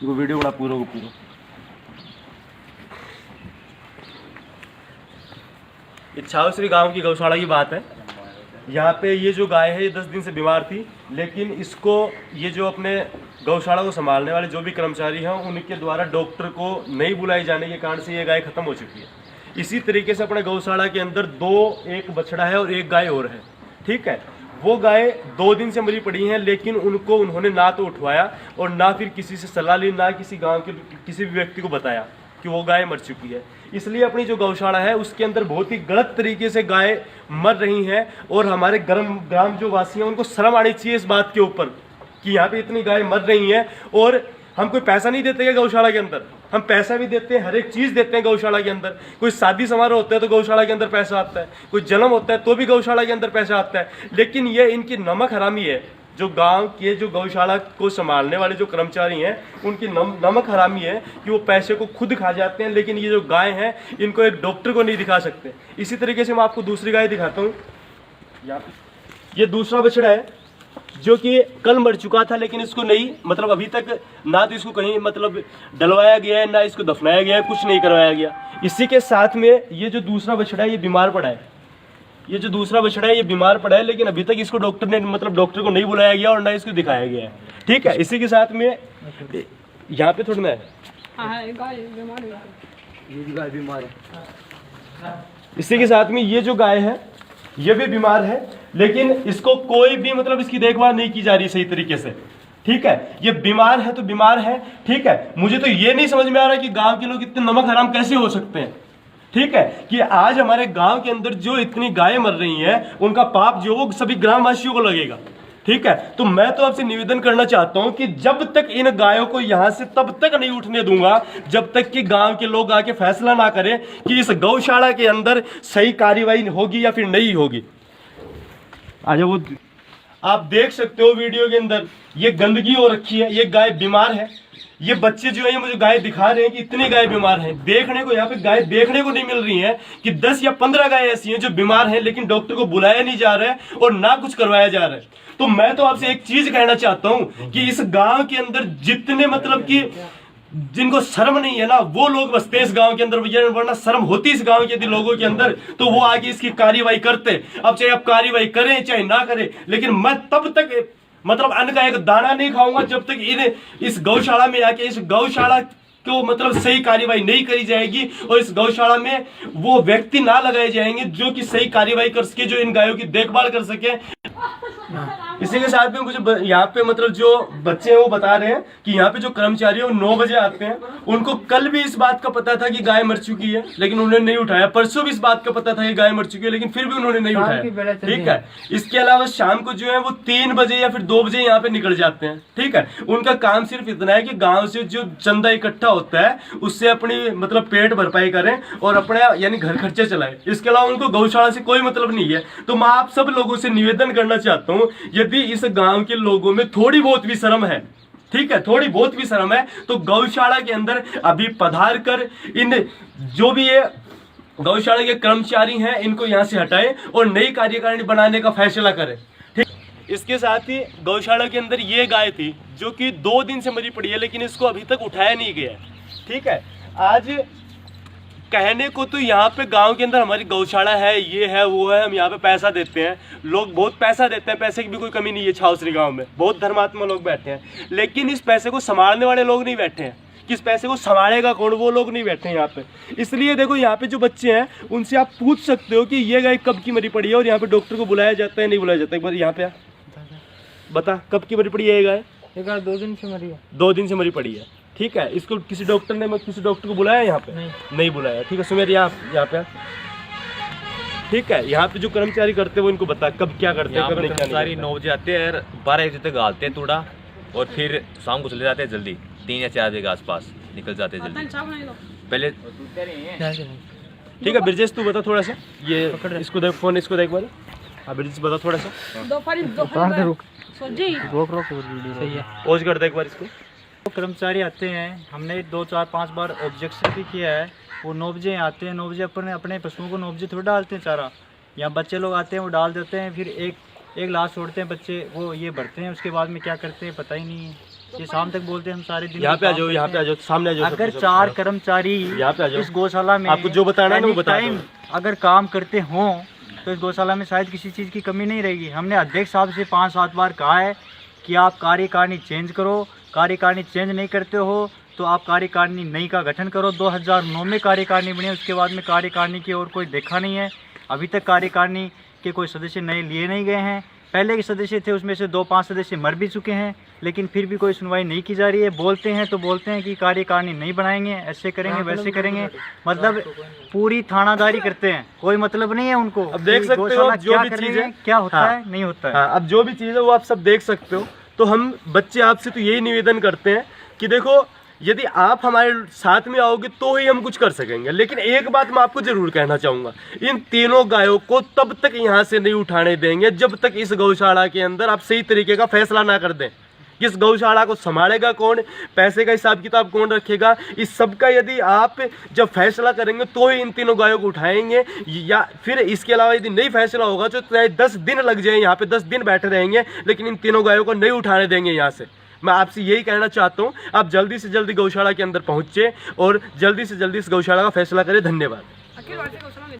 वो वीडियो बड़ा पूरा को पूरा। ये छावश्री गांव की गौशाला की बात है। यहाँ पे ये जो गाय है ये 10 दिन से बीमार थी, लेकिन इसको ये जो अपने गौशाला को संभालने वाले जो भी कर्मचारी हैं उनके द्वारा डॉक्टर को नहीं बुलाए जाने के कारण से ये गाय खत्म हो चुकी है। इसी तरीके से अपने गौशाला के अंदर एक बछड़ा है और एक गाय और है, ठीक है। वो गाय 2 दिन से मरी पड़ी हैं, लेकिन उनको उन्होंने ना तो उठवाया और ना फिर किसी से सलाह ली, ना किसी गांव के किसी भी व्यक्ति को बताया कि वो गाय मर चुकी है। इसलिए अपनी जो गौशाला है उसके अंदर बहुत ही गलत तरीके से गाय मर रही हैं और हमारे ग्राम जो वासी हैं उनको शर्म आनी चाहिए इस बात के ऊपर कि यहाँ पे इतनी गाय मर रही हैं। और हम कोई पैसा नहीं देते हैं गौशाला के अंदर, हम पैसा भी देते हैं, हर एक चीज़ देते हैं गौशाला के अंदर। कोई शादी समारोह होता है तो गौशाला के अंदर पैसा आता है, कोई जन्म होता है तो भी गौशाला के अंदर पैसा आता है। लेकिन ये इनकी नमक हरामी है, जो गांव के जो गौशाला को संभालने वाले जो कर्मचारी हैं उनकी नमक हरामी है कि वो पैसे को खुद खा जाते हैं, लेकिन ये जो गाय हैं इनको एक डॉक्टर को नहीं दिखा सकते। इसी तरीके से मैं आपको दूसरी गाय दिखाता हूँ। ये दूसरा बछड़ा है जो कि कल मर चुका था, लेकिन इसको नहीं मतलब अभी तक ना तो इसको कहीं मतलब डलवाया गया है, ना इसको दफनाया गया है, कुछ नहीं करवाया गया। इसी के साथ में ये जो दूसरा बछड़ा है ये बीमार पड़ा है। ये जो दूसरा बछड़ा है ये बीमार पड़ा है, लेकिन अभी तक इसको डॉक्टर ने मतलब डॉक्टर को नहीं बुलाया गया और ना इसको दिखाया गया है, ठीक है। इसी के साथ में यहाँ पे थोड़ा मैं इसी के साथ में ये जो गाय है ये भी बीमार है, लेकिन इसको कोई भी मतलब इसकी देखभाल नहीं की जा रही सही तरीके से, ठीक है। ये बीमार है तो बीमार है, ठीक है। मुझे तो ये नहीं समझ में आ रहा कि गांव के लोग इतने नमक हराम कैसे हो सकते हैं, ठीक है। कि आज हमारे गांव के अंदर जो इतनी गायें मर रही हैं उनका पाप जो वो सभी ग्रामवासियों को लगेगा, ठीक है। तो मैं तो आपसे निवेदन करना चाहता हूं कि जब तक इन गायों को यहां से तब तक नहीं उठने दूंगा जब तक कि गांव के लोग आके फैसला ना करें कि इस गौशाला के अंदर सही कार्रवाई होगी या फिर नहीं होगी। आज वो आप देख सकते हो वीडियो के अंदर ये गंदगी हो रखी है, ये गाय बीमार है। ये बच्चे जो है मुझे गाय दिखा रहे हैं कि इतनी गाय बीमार हैं। देखने को यहाँ पे गाय देखने को नहीं मिल रही है कि 10 या 15 गाय ऐसी हैं जो बीमार हैं, लेकिन डॉक्टर को बुलाया नहीं जा रहा है और ना कुछ करवाया जा रहा है। तो मैं तो आपसे एक चीज कहना चाहता हूं कि इस गांव के अंदर जितने मतलब कि जिनको शर्म नहीं है ना वो लोग बसते इस गांव के अंदर, वरना शर्म होती इस गांव के लोगों के अंदर तो वो आगे इसकी कार्रवाई करते। अब चाहे आप कार्रवाई करें चाहे ना करें, लेकिन मैं तब तक मतलब अन्न का एक दाना नहीं खाऊंगा जब तक इस गौशाला में आके इस गौशाला को मतलब सही कार्रवाई नहीं करी जाएगी और इस गौशाला में वो व्यक्ति ना लगाए जाएंगे जो कि सही कार्रवाई कर सके, जो इन गायों की देखभाल कर सके। इसी के साथ में मुझे यहाँ पे मतलब जो बच्चे हैं वो बता रहे हैं कि यहाँ पे जो कर्मचारी है वो 9 बजे आते हैं। उनको कल भी इस बात का पता था कि गाय मर चुकी है, लेकिन उन्होंने नहीं उठाया। परसों भी इस बात का पता था कि गाय मर चुकी है, लेकिन फिर भी उन्होंने नहीं उठाया, ठीक है। इसके अलावा शाम को जो है वो 3 बजे या फिर 2 बजे यहाँ पे निकल जाते हैं, ठीक है। उनका काम सिर्फ इतना है कि गाँव से जो चंदा इकट्ठा होता है उससे अपनी मतलब पेट भरपाई करें और अपने यानी घर खर्चे चलाएं। इसके अलावा उनको गौशाला से कोई मतलब नहीं है। तो मैं आप सब लोगों से निवेदन करना चाहता हूँ, यदि इस गांव के लोगों में थोड़ी बहुत भी शर्म है, ठीक है, थोड़ी बहुत भी शर्म है, तो गौशाला के अंदर अभी पधार कर इन जो भी ये गौशाला के कर्मचारी हैं इनको यहां से हटाएं और नई कार्यकारिणी बनाने का फैसला करें, ठीक। इसके साथ ही गौशाला के अंदर ये गाय थी जो कि 2 दिन से मरी पड़ी है, लेकिन इसको अभी तक उठाया नहीं गया, ठीक है। आज कहने को तो यहाँ पे गांव के अंदर हमारी गौशाला है, ये है वो है, हम यहाँ पे पैसा देते हैं, लोग बहुत पैसा देते हैं, पैसे की भी कोई कमी नहीं है। छावश्री गांव में बहुत धर्मात्मा लोग बैठे हैं, लेकिन इस पैसे को संभालने वाले लोग नहीं बैठे हैं। किस पैसे को संभालेगा कौन, वो लोग नहीं बैठे हैं यहाँ पे। इसलिए देखो यहाँ पे जो बच्चे हैं उनसे आप पूछ सकते हो कि ये गाय कब की मरी पड़ी है और यहाँ पे डॉक्टर को बुलाया जाता है नहीं बुलाया जाता है। एक बार यहाँ पे बता कब की मरी पड़ी है ये गाय? 2 दिन से मरी है। 2 दिन से मरी पड़ी है, ठीक है। इसको किसी डॉक्टर ने किसी डॉक्टर को बुलाया यहाँ पे? नहीं बुलाया, ठीक है। सुमेर यहाँ पे ठीक है। यहाँ पे जो कर्मचारी करते हैं वो इनको बता कब क्या करते हैं, कब नहीं। कर्मचारी 9 बजे आते हैं, 12-1 बजे तक गालते हैं तोड़ा और फिर शाम को चले जाते हैं जल्दी, 3 या 4 बजे के आसपास निकल जाते हैं जल्दी पहले, ठीक है। ब्रिजेश तू बता थोड़ा सा, ये इसको देख, फोन इसको देख बार। हाँ ब्रिजेश बता थोड़ा सा, पहुँच कर देख बार इसको। कर्मचारी आते हैं, हमने 2, 4, 5 बार ऑब्जेक्शन भी किया है। वो 9 बजे आते हैं, 9 बजे अपने पशुओं को 9 बजे थोड़ा डालते हैं चारा। यहाँ बच्चे लोग आते हैं वो डाल देते हैं, फिर एक लाश छोड़ते हैं बच्चे, वो ये भरते हैं, उसके बाद में क्या करते हैं पता ही नहीं है। कि शाम तक बोलते हैं हम सारे दिन यहाँ पे आ काम जाओ, यहाँ पे आ जाओ, सामने आ जाओ। अगर सब- 4 कर्मचारी यहाँ पे आ जाओ। इस गौशाला में आपको जो बताना है ना वो बता दो। anytime अगर काम करते हों तो इस गौशाला में शायद किसी चीज़ की कमी नहीं रहेगी। हमने अध्यक्ष साहब से 5-7 बार कहा है कि आप कार्यकारिणी चेंज करो, कार्यकारिणी चेंज नहीं करते हो तो आप कार्यकारिणी नई का गठन करो। 2009 में कार्यकारिणी बनी, उसके बाद में कार्यकारिणी की ओर कोई देखा नहीं है। अभी तक कार्यकारिणी के कोई सदस्य नए लिए नहीं गए हैं। पहले के सदस्य थे उसमें से 2-5 सदस्य मर भी चुके हैं, लेकिन फिर भी कोई सुनवाई नहीं की जा रही है। बोलते हैं तो बोलते हैं कि कार्यकारिणी नहीं बनाएंगे, ऐसे करेंगे वैसे करेंगे, मतलब पूरी थानादारी करते हैं, कोई मतलब नहीं है उनको। अब देख कि सकते हो गौशाला जो क्या भी कर चीज़ रही है, क्या होता हाँ, है नहीं होता है। हाँ, अब जो भी चीज़ है वो आप सब देख सकते हो। तो हम बच्चे आपसे तो यही निवेदन करते हैं कि देखो, यदि आप हमारे साथ में आओगे तो ही हम कुछ कर सकेंगे। लेकिन एक बात मैं आपको जरूर कहना चाहूँगा, इन तीनों गायों को तब तक यहाँ से नहीं उठाने देंगे जब तक इस गौशाला के अंदर आप सही तरीके का फैसला ना कर दें। इस गौशाला को संभालेगा कौन, पैसे का हिसाब किताब कौन रखेगा, इस सब का यदि आप जब फैसला करेंगे तो ही इन तीनों गायों को उठाएंगे। या फिर इसके अलावा यदि नहीं फैसला होगा तो चाहे 10 दिन लग जाए, यहाँ पे 10 दिन बैठे रहेंगे, लेकिन इन तीनों गायों को नहीं उठाने देंगे यहाँ से। मैं आपसे यही कहना चाहता हूँ, आप जल्दी से जल्दी गौशाला के अंदर पहुँचे और जल्दी से जल्दी इस गौशाला का फैसला करें। धन्यवाद।